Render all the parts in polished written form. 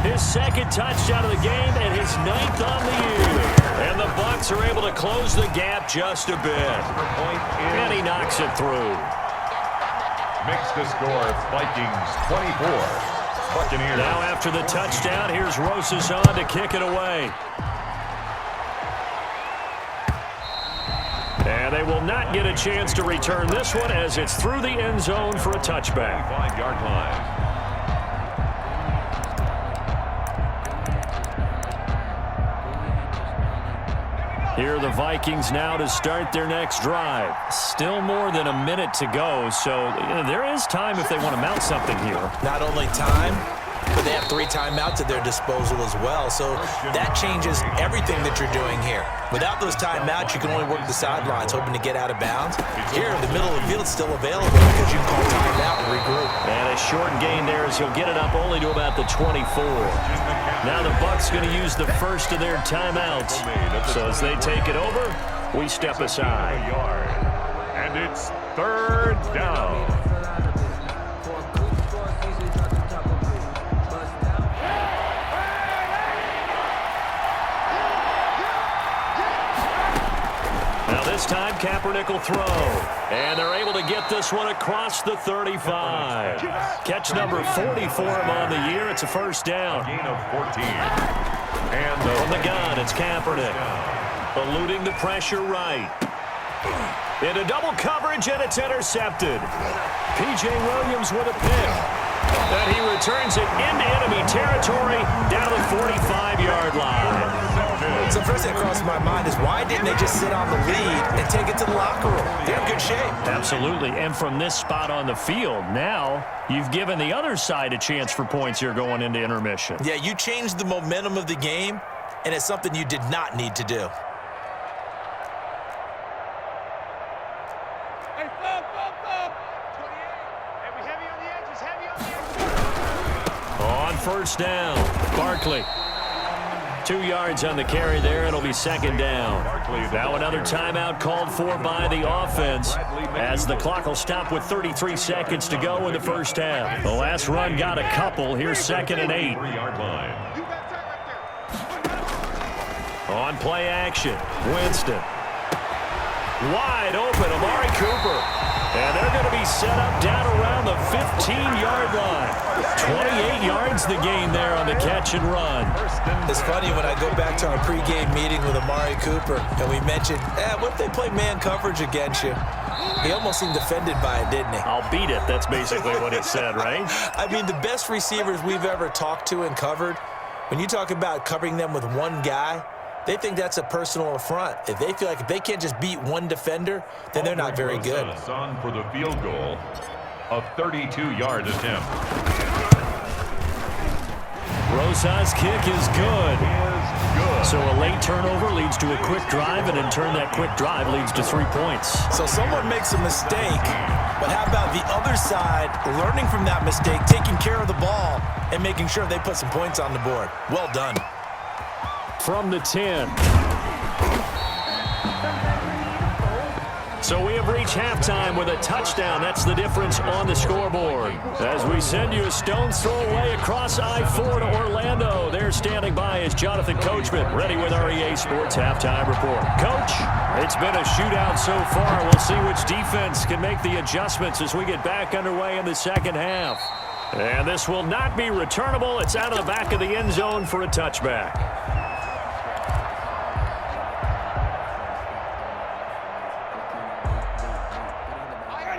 His second touchdown of the game and his 9th on the year. And the Bucs are able to close the gap just a bit. And he knocks it through. Makes the score Vikings 24. Buccaneers. Now after the touchdown, here's Rosas on to kick it away. And they will not get a chance to return this one as it's through the end zone for a touchback. 5-yard line. Here are the Vikings now to start their next drive. Still more than a minute to go, so there is time if they want to mount something here. Not only time, but they have 3 timeouts at their disposal as well, so that changes everything that you're doing here. Without those timeouts, you can only work the sidelines, hoping to get out of bounds. Here, the middle of the field is still available because you can call timeout and regroup. And a short gain there as he'll get it up only to about the 24. Now the Bucs going to use the first of their timeouts. So as they take it over, we step aside. And it's 3rd down. Now this time Kaepernick will throw. And they're able to get this one across the 35. Catch number 40 for him on the year. It's a first down. Gain of 14. And from the gun, it's Kaepernick. Eluding the pressure right. Into double coverage, and it's intercepted. P.J. Williams with a pick. And he returns it into enemy territory down the 45-yard line. So first thing that crossed my mind is why didn't they just sit on the lead and take it to the locker room? They're in good shape. Absolutely. And from this spot on the field, now you've given the other side a chance for points here going into intermission. Yeah, you changed the momentum of the game, and it's something you did not need to do. On first down, Barkley. 2 yards on the carry there. It'll be second down. Now another timeout called for by the offense as the clock will stop with 33 seconds to go in the first half. The last run got a couple. Here's 2nd and 8. 3-yard line. On play action, Winston. Wide open, Amari Cooper. And they're going to be set up down around the 15-yard line. 28 yards the gain there on the catch and run. It's funny when I go back to our pregame meeting with Amari Cooper, and we mentioned, what if they play man coverage against you? He almost seemed offended by it, didn't he? I'll beat it. That's basically what he said, right? I mean, the best receivers we've ever talked to and covered, when you talk about covering them with one guy, they think that's a personal affront. If they feel like if they can't just beat one defender, then they're not very good. On for the field goal, a 32-yard attempt. Rosas' kick is good. So a late turnover leads to a quick drive, and in turn that quick drive leads to 3 points. So someone makes a mistake, but how about the other side learning from that mistake, taking care of the ball, and making sure they put some points on the board? Well done. From the 10. So we have reached halftime with a touchdown. That's the difference on the scoreboard. As we send you a stone's throw away across I-4 to Orlando. There standing by is Jonathan Coachman, ready with our EA Sports Halftime Report. Coach, it's been a shootout so far. We'll see which defense can make the adjustments as we get back underway in the second half. And this will not be returnable. It's out of the back of the end zone for a touchback.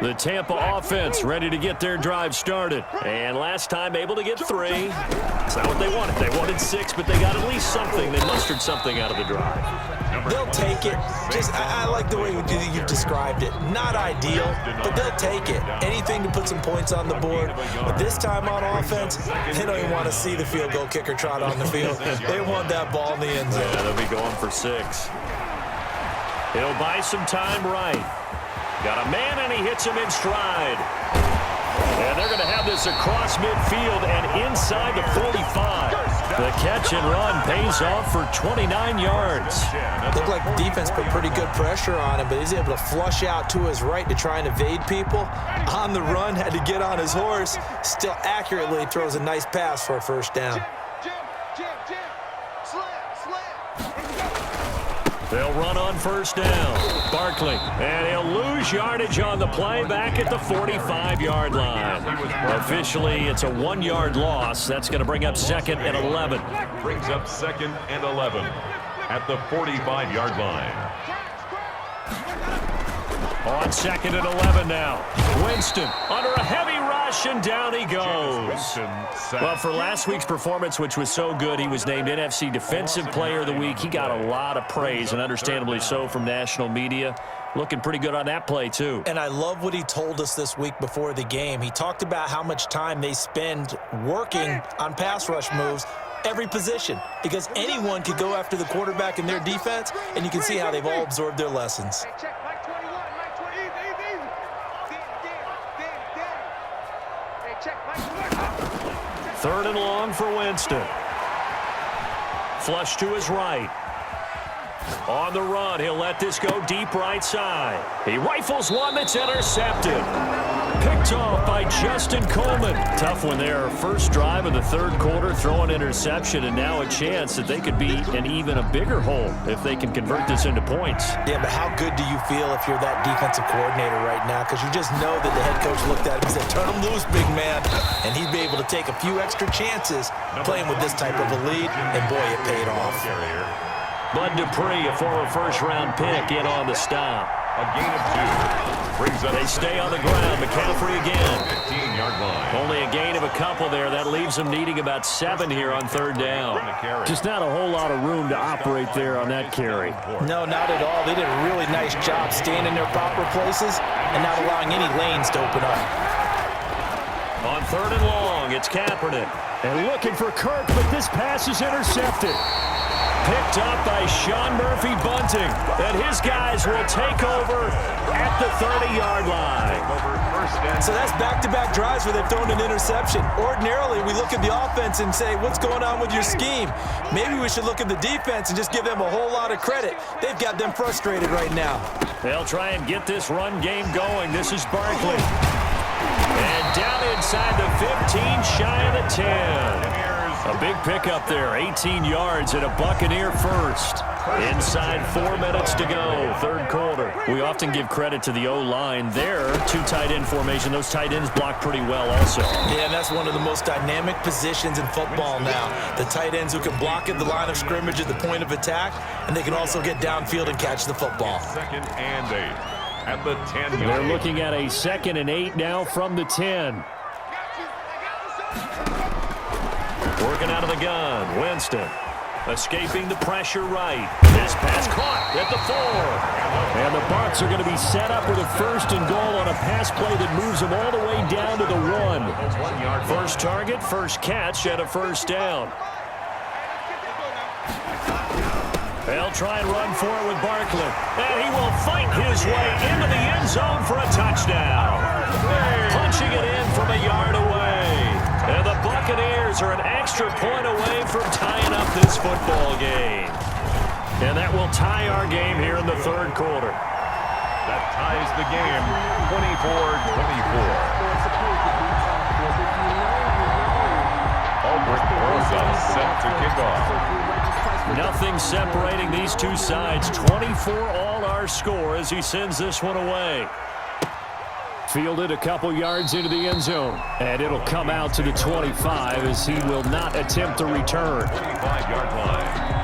The Tampa offense ready to get their drive started. And last time able to get 3. That's not what they wanted. They wanted 6, but they got at least something. They mustered something out of the drive. They'll take it. I like the way you've described it. Not ideal, but they'll take it. Anything to put some points on the board. But this time on offense, they don't even want to see the field goal kicker trot on the field. They want that ball in the end zone. Yeah, they'll be going for 6. He'll buy some time right. Got a man, and he hits him in stride. And they're going to have this across midfield and inside the 45. The catch and run pays off for 29 yards. Looked like the defense put pretty good pressure on him, but he's able to flush out to his right to try and evade people. On the run, had to get on his horse. Still accurately throws a nice pass for a first down. They'll run on first down. Barkley, and he'll lose yardage on the play back at the 45-yard line. Officially, it's a 1-yard loss. That's going to bring up 2nd and 11. Brings up 2nd and 11 at the 45-yard line. On 2nd and 11 now. Winston under a heavy rush, and down he goes. Well, for last week's performance, which was so good, he was named NFC Defensive Player of the Week. He got a lot of praise, and understandably so, from national media. Looking pretty good on that play, too. And I love what he told us this week before the game. He talked about how much time they spend working on pass rush moves, every position, because anyone could go after the quarterback in their defense, and you can see how they've all absorbed their lessons. Third and long for Winston. Flush to his right. On the run, he'll let this go deep right side. He rifles one that's intercepted. Picked off by Justin Coleman. Tough one there. First drive of the third quarter, throw an interception, and now a chance that they could be in even a bigger hole if they can convert this into points. Yeah, but how good do you feel if you're that defensive coordinator right now? Because you just know that the head coach looked at him and said, turn him loose, big man. And he'd be able to take a few extra chances playing with this type of a lead, and boy, it paid off. Bud Dupree, a former first-round pick, in on the stop. A gain of 2. Brings up They stay on the ground. McCaffrey again. 15-yard line. Only a gain of a couple there. That leaves them needing about 7 here on third down. Just not a whole lot of room to operate there on that carry. No, not at all. They did a really nice job staying in their proper places and not allowing any lanes to open up. On third and long, it's Kaepernick. And looking for Kirk, but this pass is intercepted. Picked up by Sean Murphy Bunting. And his guys will take over at the 30-yard line. So that's back-to-back drives where they've thrown an interception. Ordinarily, we look at the offense and say, what's going on with your scheme? Maybe we should look at the defense and just give them a whole lot of credit. They've got them frustrated right now. They'll try and get this run game going. This is Barkley. And down inside the 15, shy of the 10. A big pickup there, 18 yards and a Buccaneer first. Inside 4 minutes to go, third quarter. We often give credit to the O-line there. 2 tight end formation. Those tight ends block pretty well also. Yeah, and that's one of the most dynamic positions in football now. The tight ends who can block at the line of scrimmage at the point of attack, and they can also get downfield and catch the football. 2nd and 8 at the 10. They're looking at a 2nd and 8 now from the 10. Working out of the gun, Winston. Escaping the pressure right. This pass caught at the 4. And the Bucs are going to be set up with a 1st and goal on a pass play that moves them all the way down to the 1. First target, first catch, and a first down. They'll try and run for it with Barkley. And he will fight his way into the end zone for a touchdown. Punching it in from a yard away. And the Buccaneers are an extra point away from tying up this football game. And that will tie our game here in the third quarter. That ties the game, 24-24. Albrecht Rosa set to kick off. Nothing separating these two sides. 24 all our score as he sends this one away. Fielded a couple yards into the end zone. And it'll come out to the 25 as he will not attempt to return. 25-yard line.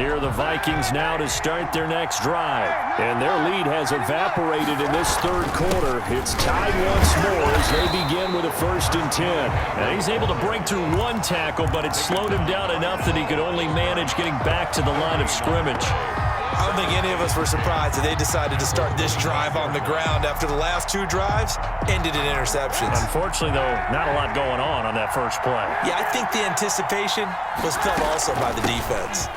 Here are the Vikings now to start their next drive. And their lead has evaporated in this third quarter. It's tied once more as they begin with a 1st and 10. And he's able to break through 1 tackle, but it slowed him down enough that he could only manage getting back to the line of scrimmage. I don't think any of us were surprised that they decided to start this drive on the ground after the last 2 drives ended in interceptions. Unfortunately, though, not a lot going on that first play. Yeah, I think the anticipation was felt also by the defense.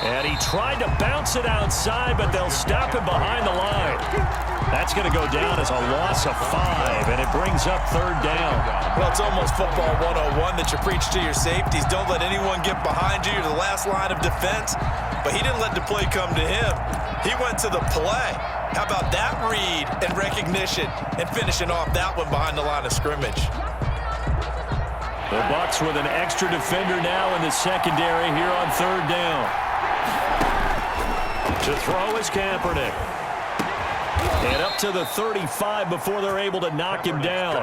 And he tried to bounce it outside, but they'll stop him behind the line. That's going to go down as a loss of 5, and it brings up third down. Well, it's almost football 101 that you preach to your safeties. Don't let anyone get behind you. You're the last line of defense. but he didn't let the play come to him. He went to the play. How about that read and recognition and finishing off that one behind the line of scrimmage? The Bucs with an extra defender now in the secondary here on third down. To throw is Kaepernick. And up to the 35 before they're able to knock him down.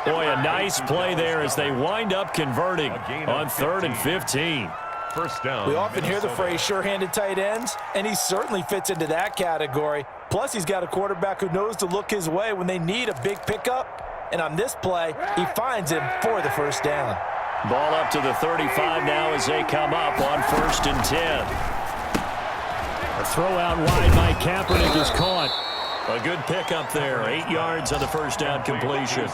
Boy, a nice play there as they wind up converting on 3rd and 15. First down. We often hear the phrase sure-handed tight ends, and he certainly fits into that category. Plus, he's got a quarterback who knows to look his way when they need a big pickup. And on this play, he finds him for the first down. Ball up to the 35 now as they come up on 1st and 10. A throw out wide by Kaepernick is caught. A good pickup there. 8 yards on the first down completion.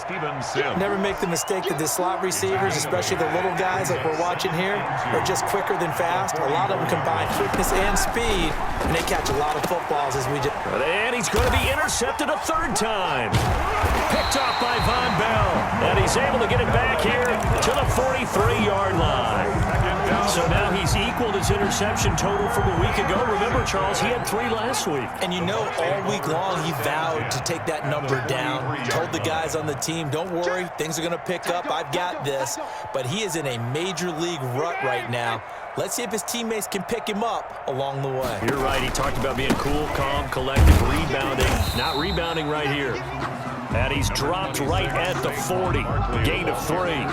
Never make the mistake that the slot receivers, especially the little guys like we're watching here, are just quicker than fast. A lot of them combine quickness and speed, and they catch a lot of footballs as we just... And he's going to be intercepted a 3rd time. Picked off by Von Bell. And he's able to get it back here to the 43-yard line. So now he's equaled his interception total from a week ago. Remember, Charles, he had 3 last week. And you know, all week long he vowed to take that number down. Told the guys on the team, don't worry, things are going to pick up. I've got this. But he is in a major league rut right now. Let's see if his teammates can pick him up along the way. You're right. He talked about being cool, calm, collected, rebounding. Not rebounding right here. And he's dropped right at the 40. Gain of 3.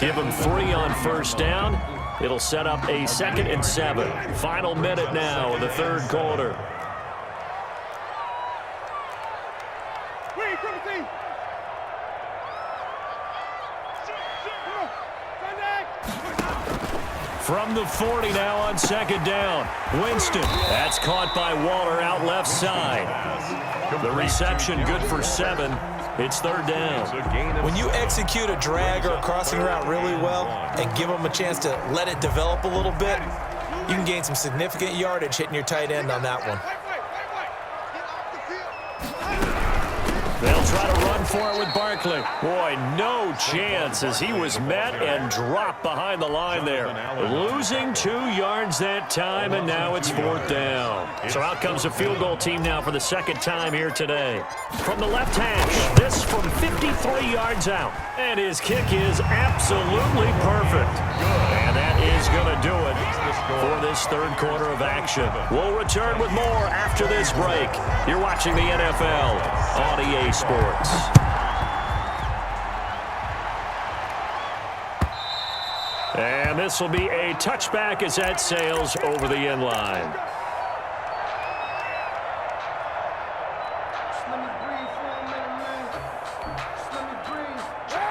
Give him 3 on first down. It'll set up a 2nd and 7. Final minute now in the 3rd quarter. From the 40 now on 2nd down. Winston. That's caught by Waller out left side. The reception good for 7. It's 3rd down. When you execute a drag or a crossing route really well and give them a chance to let it develop a little bit, you can gain some significant yardage hitting your tight end on that one. They'll try to run for it with Barkley. Boy, no chance as he was met and dropped behind the line there. Losing 2 yards that time, and now it's 4th down. So out comes a field goal team now for the 2nd time here today. From the left hash, this from 53 yards out. And his kick is absolutely perfect. And that is going to do it for this 3rd quarter of action. We'll return with more after this break. You're watching the NFL on EA Sports. And this will be a touchback as that sails over the end line.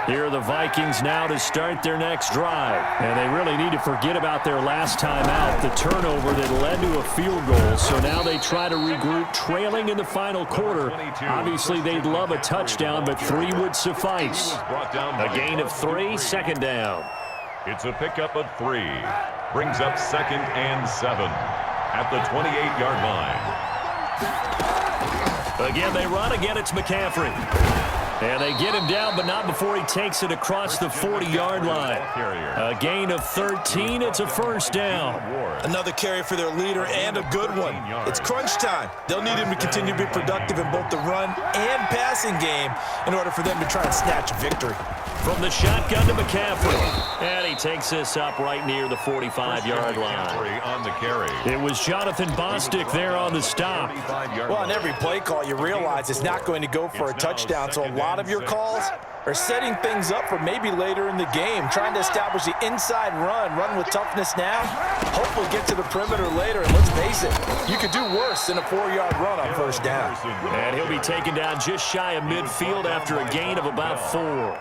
Here are the Vikings now to start their next drive. And they really need to forget about their last time out, the turnover that led to a field goal. So now they try to regroup, trailing in the final quarter. Obviously, they'd love a touchdown, but 3 would suffice. A gain of 3, 2nd down. It's a pickup of 3. Brings up 2nd and 7 at the 28-yard line. Again, they run. Again, it's McCaffrey. And they get him down, but not before he takes it across the 40-yard line. A gain of 13. It's a 1st down. Another carry for their leader and a good one. It's crunch time. They'll need him to continue to be productive in both the run and passing game in order for them to try and snatch a victory. From the shotgun to McCaffrey. And he takes this up right near the 45-yard line. On the carry. It was Jonathan Bostic there on the stop. Well, on every play call, you realize it's not going to go for a touchdown, so a lot of your calls are setting things up for maybe later in the game, trying to establish the inside run with toughness now, hopefully get to the perimeter later, and let's face it, you could do worse than a 4-yard run on first down. And he'll be taken down just shy of midfield after a gain of about 4.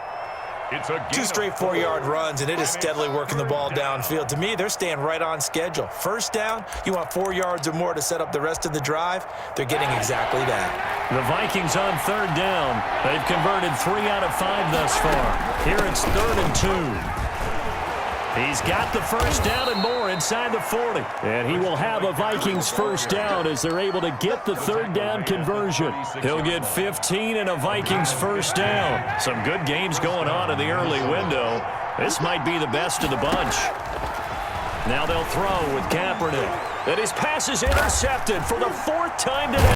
Two straight 4-yard runs, and it is steadily working the ball downfield. To me, they're staying right on schedule. First down, you want 4 yards or more to set up the rest of the drive. They're getting exactly that. The Vikings on 3rd down. They've converted 3 out of 5 thus far. Here it's 3rd and 2. He's got the first down and more inside the 40. And he will have a Vikings first down as they're able to get the 3rd down conversion. He'll get 15 and a Vikings first down. Some good games going on in the early window. This might be the best of the bunch. Now they'll throw with Kaepernick. And his pass is intercepted for the fourth time today.